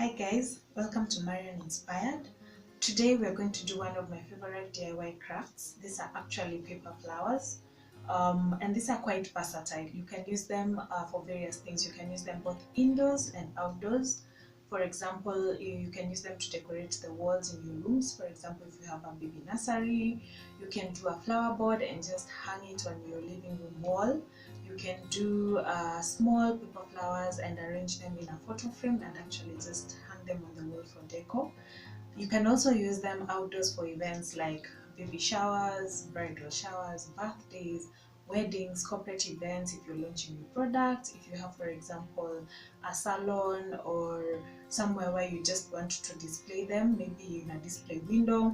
Hi guys, welcome to Marian Inspired. Today we are going to do one of my favorite DIY crafts. These are actually paper flowers and these are quite versatile. You can use them for various things. You can use them both indoors and outdoors. For example, you can use them to decorate the walls in your rooms. For example, if you have a baby nursery, you can do a flower board and just hang it on your living room wall. You can do small paper flowers and arrange them in a photo frame and actually just hang them on the wall for decor. You can also use them outdoors for events like baby showers, bridal showers, birthdays, weddings, corporate events, if you're launching new products, if you have, for example, a salon or somewhere where you just want to display them, maybe in a display window.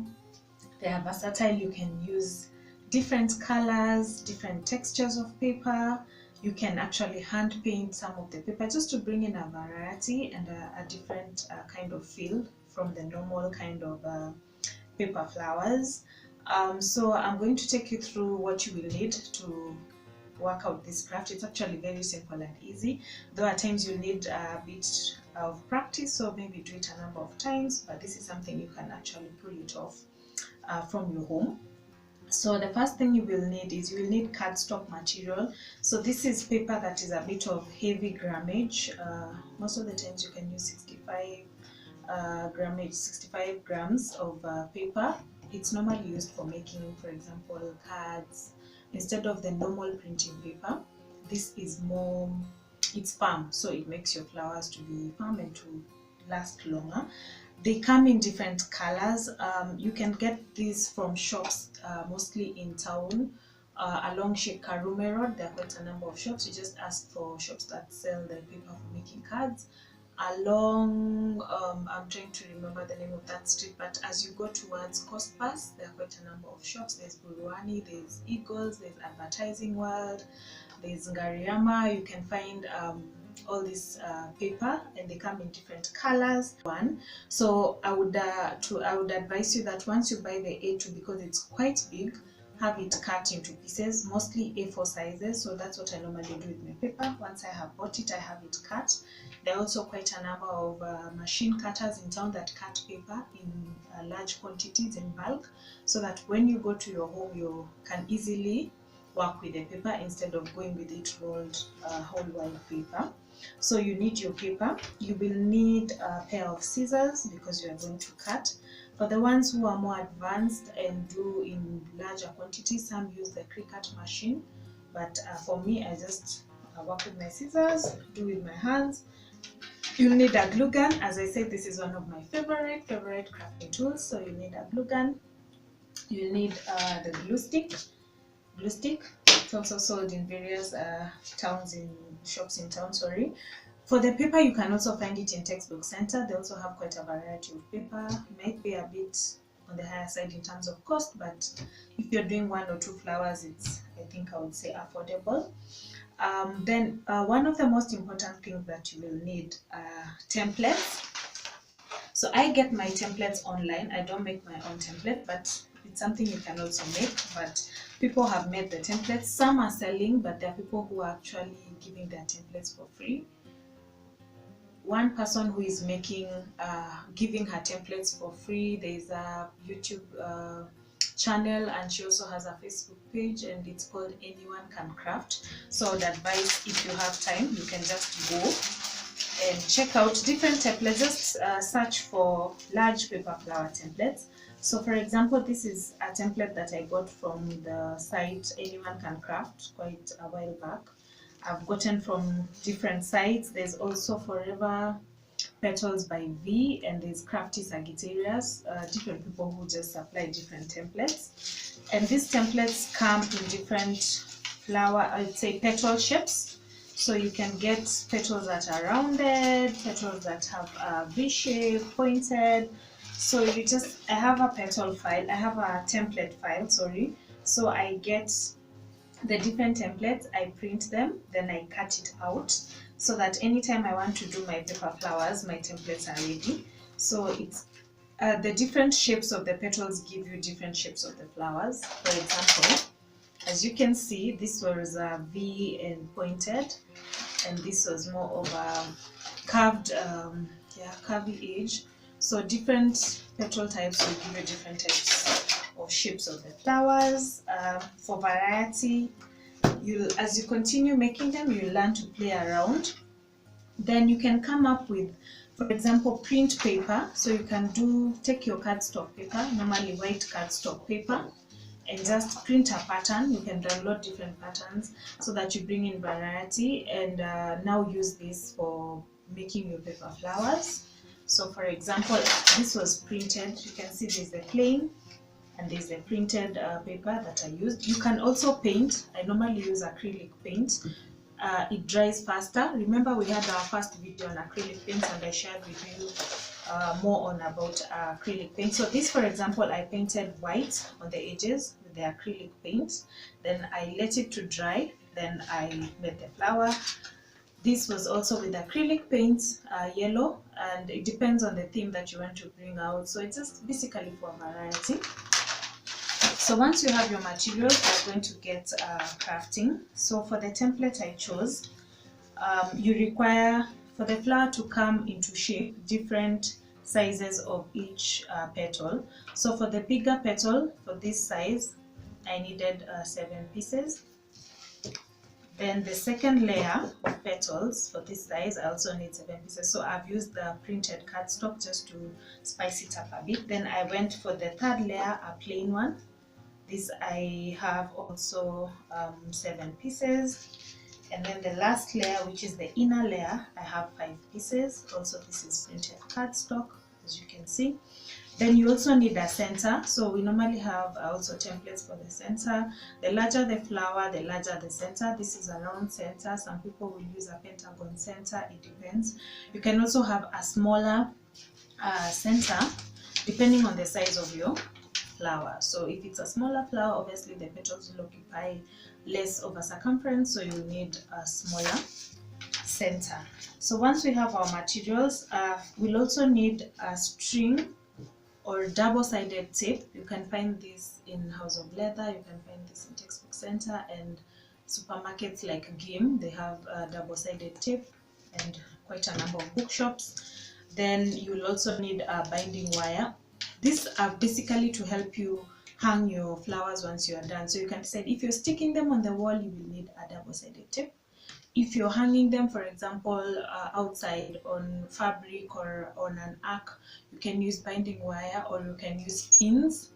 They are versatile. You can use different colors, different textures of paper. You can actually hand paint some of the paper just to bring in a variety and a different kind of feel from the normal kind of paper flowers. So I'm going to take you through what you will need to work out this craft. It's actually very simple and easy, though at times you need a bit of practice, so maybe do it a number of times, but this is something you can actually pull it off from your home. So the first thing you will need is you will need cardstock material. So this is paper that is a bit of heavy grammage. Most of the times you can use 65 grammage, 65 grams of paper. It's normally used for making, for example, cards instead of the normal printing paper. This is more, it's firm, so it makes your flowers to be firm and to last longer. They come in different colors. You can get these from shops, mostly in town, along Sheikh Karume Road. There are quite a number of shops. You just ask for shops that sell the paper for making cards. Along, I'm trying to remember the name of that street, but as you go towards Coast Pass, there are quite a number of shops. There's Buruani, there's Eagles, there's Advertising World, there's Ngariama. You can find all this paper, and they come in different colors. So I would advise you that once you buy the A2, because it's quite big, have it cut into pieces, mostly A4 sizes. So that's what I normally do with my paper. Once I have bought it, I have it cut. There are also quite a number of machine cutters in town that cut paper in large quantities in bulk, so that when you go to your home, you can easily work with the paper instead of going with it rolled whole wide paper. So you need your paper. You will need a pair of scissors because you are going to cut. For the ones who are more advanced and do in larger quantities, some use the Cricut machine, but for me, I just work with my scissors, do with my hands. You'll need a glue gun. As I said, this is one of my favorite crafting tools. So you need a glue gun. You'll need the glue stick. It's also sold in various shops in town. For the paper, you can also find it in Textbook Center. They also have quite a variety of paper. It might be a bit on the higher side in terms of cost, but if you're doing 1 or 2 flowers, it's, I think I would say, affordable. Then one of the most important things that you will need are templates. So I get my templates online. I don't make my own template, but it's something you can also make. But people have made the templates. Some are selling, but there are people who are actually giving their templates for free. One person who is making, giving her templates for free, there's a YouTube channel, and she also has a Facebook page, and it's called Anyone Can Craft. So I would advise, if you have time, you can just go and check out different templates. Just search for large paper flower templates. So for example, this is a template that I got from the site Anyone Can Craft quite a while back. I've gotten from different sites. There's also Forever Petals by V, and there's Crafty Sagittarius, different people who just supply different templates. And these templates come in different flower, I'd say petal shapes. So you can get petals that are rounded, petals that have a V shape, pointed. So you just, I have a petal file, I have a template file, sorry. So I get the different templates, I print them, then I cut it out so that anytime I want to do my paper flowers, my templates are ready. So it's the different shapes of the petals give you different shapes of the flowers. For example, as you can see, this was a V and pointed, and this was more of a curved curvy edge. So different petal types will give you different types of shapes of the flowers. For variety, as you continue making them, you learn to play around. Then you can come up with, for example, print paper. So you can take your cardstock paper, normally white cardstock paper, and just print a pattern. You can download different patterns so that you bring in variety, and now use this for making your paper flowers. So for example, this was printed. You can see there's the plain and there's the printed paper that I used. You can also paint. I normally use acrylic paint. It dries faster. Remember, we had our first video on acrylic paints, and I shared with you more on about acrylic paint. So this, for example, I painted white on the edges with the acrylic paint. Then I let it to dry. Then I made the flower. This was also with acrylic paint, yellow, and it depends on the theme that you want to bring out. So it's just basically for variety. So once you have your materials, we're going to get crafting. So for the template I chose, you require, for the flower to come into shape, different sizes of each petal. So for the bigger petal, for this size, I needed 7 pieces. Then the second layer of petals for this size, I also need 7 pieces. So I've used the printed cardstock just to spice it up a bit. Then I went for the third layer, a plain one. This I have also 7 pieces. And then the last layer, which is the inner layer, I have 5 pieces. Also, this is printed cardstock, as you can see. Then you also need a center. So we normally have also templates for the center. The larger the flower, the larger the center. This is a round center. Some people will use a pentagon center. It depends. You can also have a smaller center, depending on the size of your flower. So if it's a smaller flower, obviously the petals will occupy less of a circumference, so you need a smaller center. So once we have our materials, we'll also need a string or double-sided tape. You can find this in House of Leather, you can find this in Textbook Center, and supermarkets like Game, they have double-sided tape, and quite a number of bookshops. Then you'll also need a binding wire. These are basically to help you hang your flowers once you are done. So you can decide, if you're sticking them on the wall, you will need a double-sided tape. If you're hanging them, for example, outside on fabric or on an arc, you can use binding wire, or you can use pins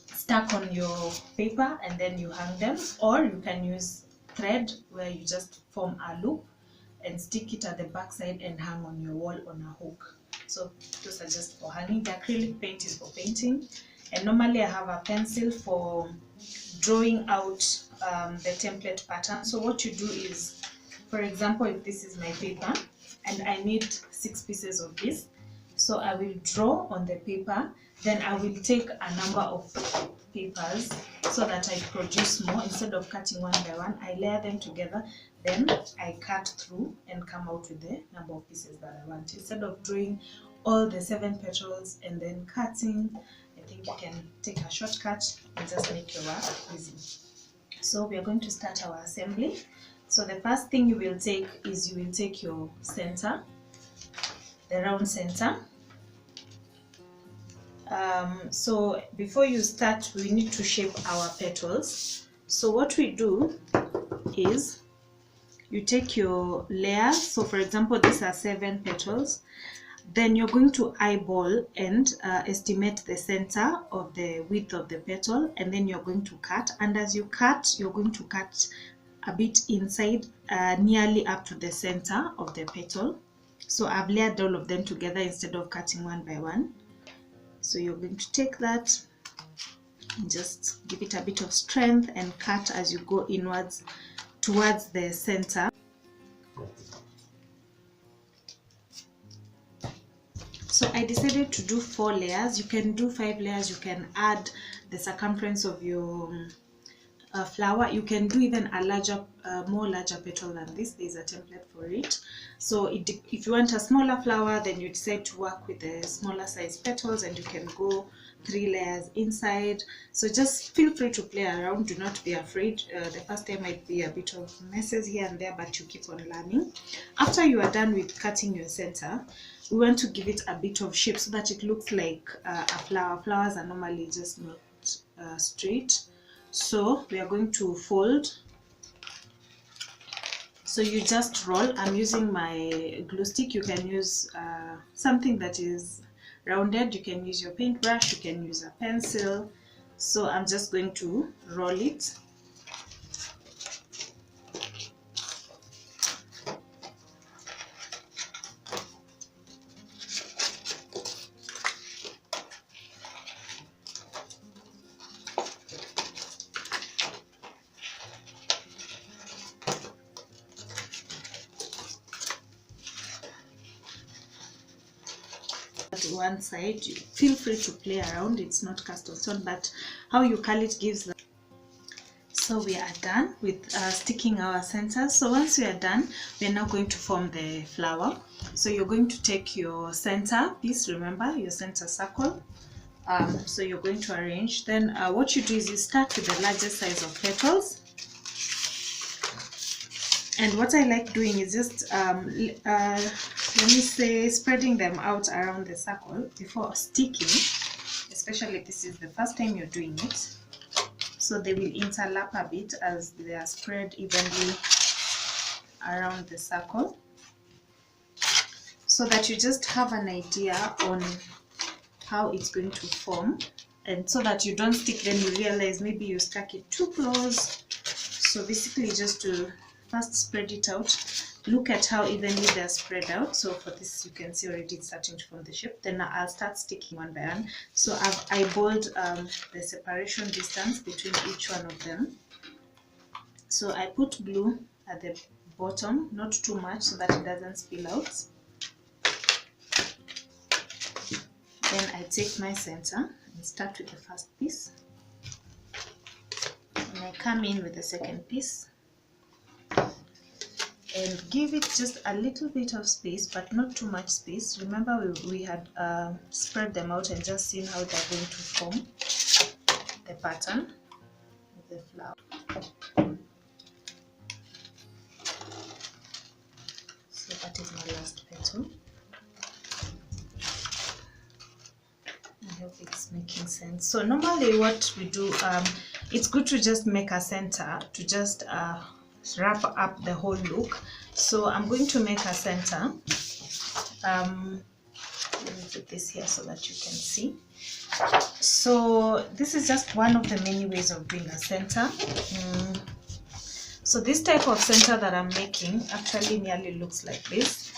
stuck on your paper and then you hang them, or you can use thread where you just form a loop and stick it at the back side and hang on your wall on a hook. So those are just for hanging. The acrylic paint is for painting, and normally I have a pencil for drawing out the template pattern. So what you do is, for example, if this is my paper and I need 6 pieces of this, so I will draw on the paper, then I will take a number of papers so that I produce more. Instead of cutting one by one, I layer them together, then I cut through and come out with the number of pieces that I want. Instead of drawing all the 7 petals and then cutting, I think you can take a shortcut and just make your work easy. So we are going to start our assembly. So the first thing you will take is you will take your center, the round center. So before you start, we need to shape our petals. So what we do is you take your layers. So for example, these are 7 petals. Then you're going to eyeball and estimate the center of the width of the petal, and then you're going to cut. And as you cut, you're going to cut a bit inside, nearly up to the center of the petal. So I've layered all of them together instead of cutting one by one. So you're going to take that and just give it a bit of strength and cut as you go inwards towards the center. So I decided to do 4 layers. You can do 5 layers. You can add the circumference of your flower. You can do even a larger, more larger petal than this. There's a template for it. So if you want a smaller flower, then you decide to work with the smaller size petals, and you can go 3 layers inside. So just feel free to play around, do not be afraid. The first time might be a bit of messes here and there, but you keep on learning. After you are done with cutting your center, we want to give it a bit of shape so that it looks like a flower. Flowers are normally just not straight, so we are going to fold. So you just roll. I'm using my glue stick. You can use something that is rounded. You can use your paintbrush, you can use a pencil. So I'm just going to roll it. One side, you feel free to play around. It's not cast on stone, but how you curl it gives the... So we are done with sticking our centers. So once we are done, we are now going to form the flower. So you're going to take your center piece, remember your center circle. So you're going to arrange. Then what you do is you start with the largest size of petals. And what I like doing is just let me say spreading them out around the circle before sticking, especially if this is the first time you're doing it, so they will interlap a bit as they are spread evenly around the circle, so that you just have an idea on how it's going to form, and so that you don't stick, then you realize maybe you stuck it too close. So basically just to first spread it out, look at how evenly they're spread out. So for this, you can see already it's starting to form the shape. Then I'll start sticking one by one. So I've eyeballed the separation distance between each one of them. So I put glue at the bottom, not too much so that it doesn't spill out. Then I take my center and start with the first piece. And I come in with the second piece. And give it just a little bit of space, but not too much space. Remember we had spread them out and just seen how they're going to form the pattern of the flower. So that is my last petal. I hope it's making sense. So normally what we do, it's good to just make a center to just wrap up the whole look. So I'm going to make a center. Let me put this here so that you can see. So this is just one of the many ways of doing a center. So this type of center that I'm making actually nearly looks like this.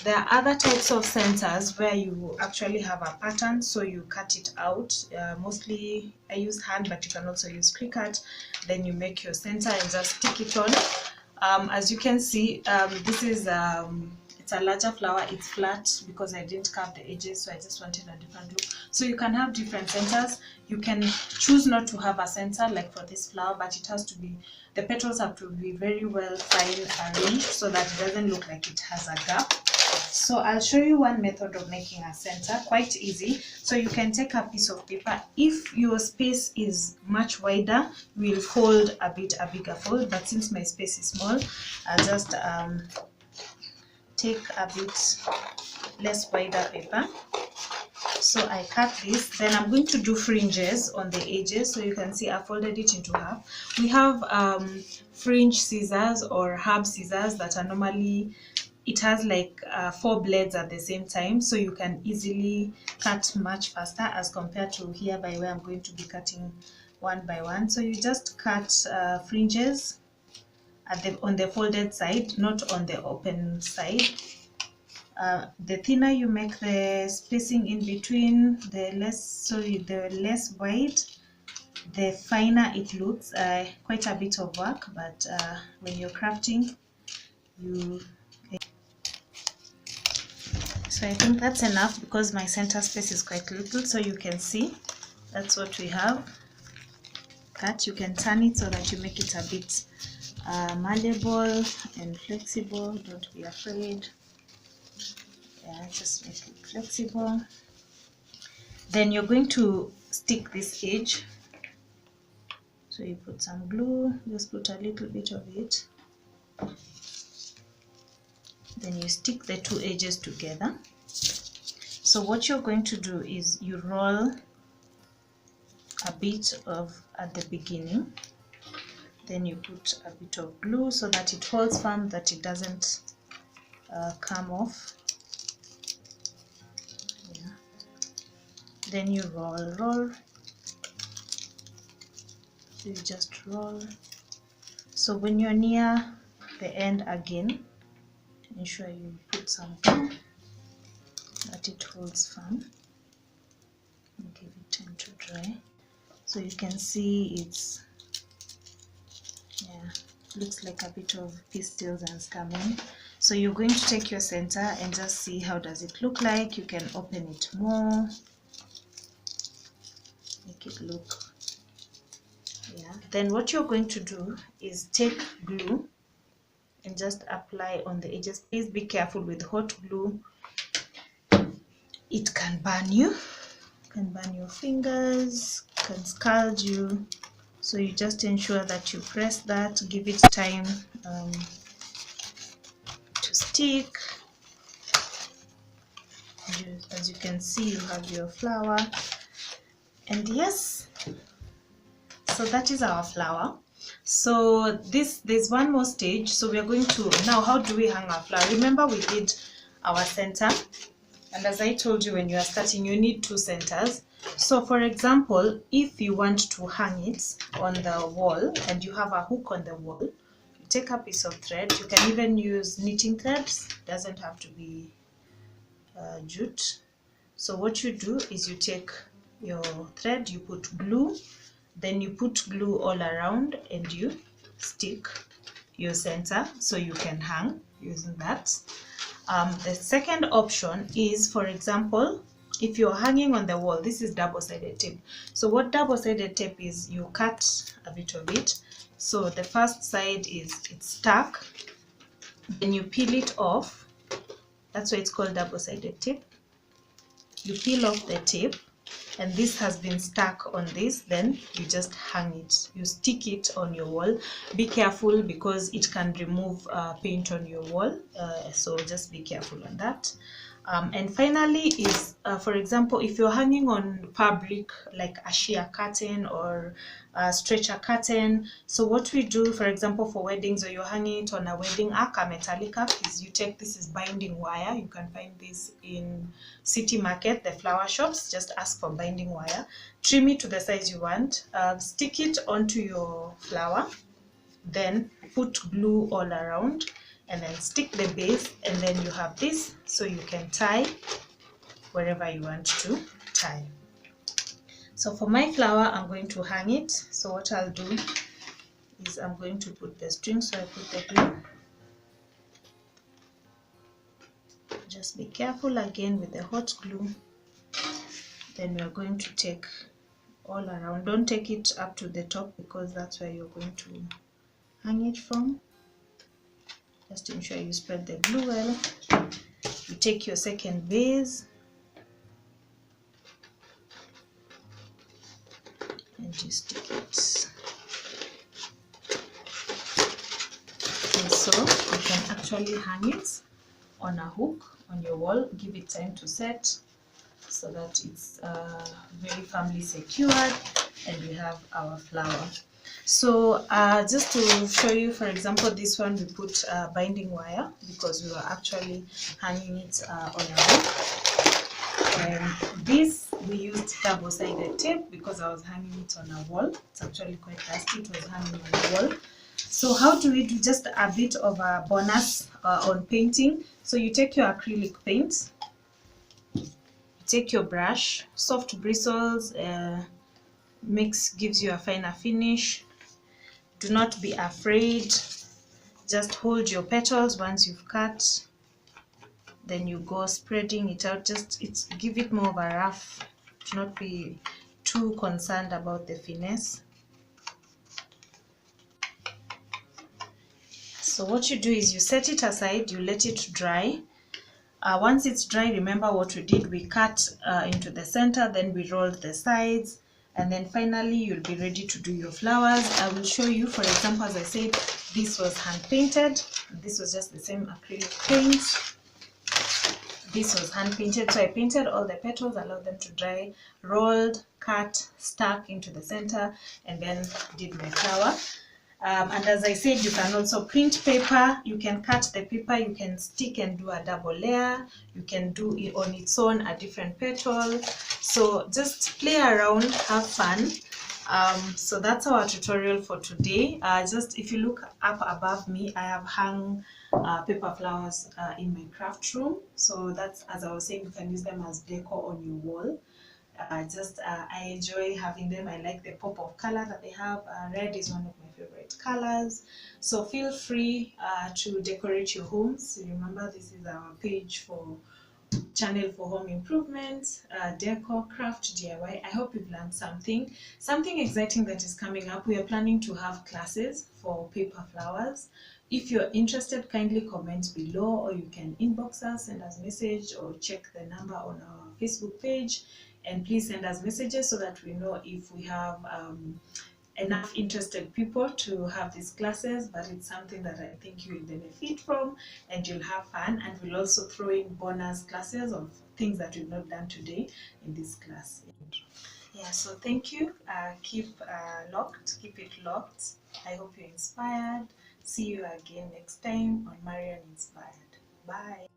There are other types of centers where you actually have a pattern, so you cut it out. Mostly I use hand, but you can also use Cricut. Then you make your center and just stick it on. As you can see, this is it's a larger flower. It's flat because I didn't carve the edges, so I just wanted a different look. So you can have different centers. You can choose not to have a center like for this flower, but it has to be, the petals have to be very well fine arranged so that it doesn't look like it has a gap. So I'll show you one method of making a center, quite easy. So you can take a piece of paper. If your space is much wider, we'll fold a bigger fold, but since my space is small, I'll just take a bit less wider paper. So I cut this, then I'm going to do fringes on the edges. So you can see I folded it into half. We have fringe scissors or herb scissors that are normally, it has like 4 blades at the same time, so you can easily cut much faster as compared to here by where I'm going to be cutting one by one. So you just cut fringes at on the folded side, not on the open side. The thinner you make the spacing in between, the less wide, the finer it looks. Quite a bit of work, but when you're crafting, so I think that's enough because my center space is quite little. So you can see that's what we have cut. You can turn it so that you make it a bit malleable and flexible. Don't be afraid. Yeah, just make it flexible. Then you're going to stick this edge. So you put some glue, just put a little bit of it. Then you stick the two edges together. So what you're going to do is you roll a bit of at the beginning, then you put a bit of glue so that it holds firm, that it doesn't come off. Yeah. Then you roll. So you just roll. So when you're near the end again, ensure you put some glue that it holds firm. Give it time to dry. So you can see it's, yeah, looks like a bit of pistils and scamming. So you're going to take your center and just see how does it look like. You can open it more, make it look, yeah. Then what you're going to do is take glue and just apply on the edges. Please be careful with hot glue. It can burn you, can burn your fingers, can scald you. So you just ensure that you press that, give it time to stick. As you can see, you have your flower, and yes, so that is our flower. So there's one more stage. So we are going to, now how do we hang our flower? Remember we did our center, and as I told you, when you are starting you need two centers. So for example, if you want to hang it on the wall and you have a hook on the wall, you take a piece of thread. You can even use knitting threads, doesn't have to be jute. So what you do is you take your thread, you put glue, then you put glue all around and you stick your center so you can hang using that. The second option is, for example, if you're hanging on the wall, this is double-sided tape. So what double-sided tape is, you cut a bit of it. So the first side is it's stuck, then you peel it off. That's why it's called double-sided tape. You peel off the tape, and this has been stuck on this, then you just hang it. You stick it on your wall. Be careful because it can remove paint on your wall, so just be careful on that. And finally is, for example, if you're hanging on fabric like a sheer curtain or a stretcher curtain, so what we do, for example, for weddings, or you're hanging it on a wedding arc, a metallic arc, is you take, this is binding wire. You can find this in City Market, the flower shops. Just ask for binding wire, trim it to the size you want, stick it onto your flower, then put glue all around, and then stick the base, and then you have this, so you can tie wherever you want to tie. So for my flower, I'm going to hang it. So what I'll do is I'm going to put the string, so I put the glue. Just be careful again with the hot glue. Then we're going to take all around. Don't take it up to the top because that's where you're going to hang it from. Just ensure you spread the glue well. You take your second base and you stick it. And so you can actually hang it on a hook on your wall. Give it time to set so that it's very firmly secured, and we have our flower. So just to show you, for example, this one we put binding wire because we were actually hanging it on a hook. And this we used double-sided tape because I was hanging it on a wall. It's actually quite dusty. It was hanging on the wall. So how do we do? Just a bit of a bonus on painting. So you take your acrylic paint, you take your brush, soft bristles, gives you a finer finish. Do not be afraid. Just hold your petals once you've cut, then you go spreading it out. Just give it more of a rough. Do not be too concerned about the finesse. So what you do is you set it aside, you let it dry. Once it's dry, remember what we did. We cut into the center, then we rolled the sides, And then finally you'll be ready to do your flowers. I will show you, for example, as I said, this was hand painted. This was just the same acrylic paint. This was hand painted, so I painted all the petals, allowed them to dry, rolled, cut, stuck into the center, and then did my flower. And as I said, you can also print paper. You can cut the paper, you can stick and do a double layer. You can do it on its own, a different petal. So just play around, have fun. So that's our tutorial for today. Just if you look up above me, I have hung paper flowers in my craft room. So that's, as I was saying, you can use them as decor on your wall. I enjoy having them. I like the pop of color that they have. Red is one of my favorite colors. So feel free to decorate your homes. Remember, this is our page for channel for home improvements, decor, craft, DIY. I hope you've learned something exciting that is coming up. We are planning to have classes for paper flowers. If you're interested, kindly comment below, or you can inbox us, send us a message, or check the number on our Facebook page. And please send us messages so that we know if we have enough interested people to have these classes. But it's something that I think you will benefit from and you'll have fun, and we'll also throw in bonus classes of things that we've not done today in this class. Yeah, so thank you. Keep it locked. I hope you're inspired. See you again next time on Marian Inspired. Bye.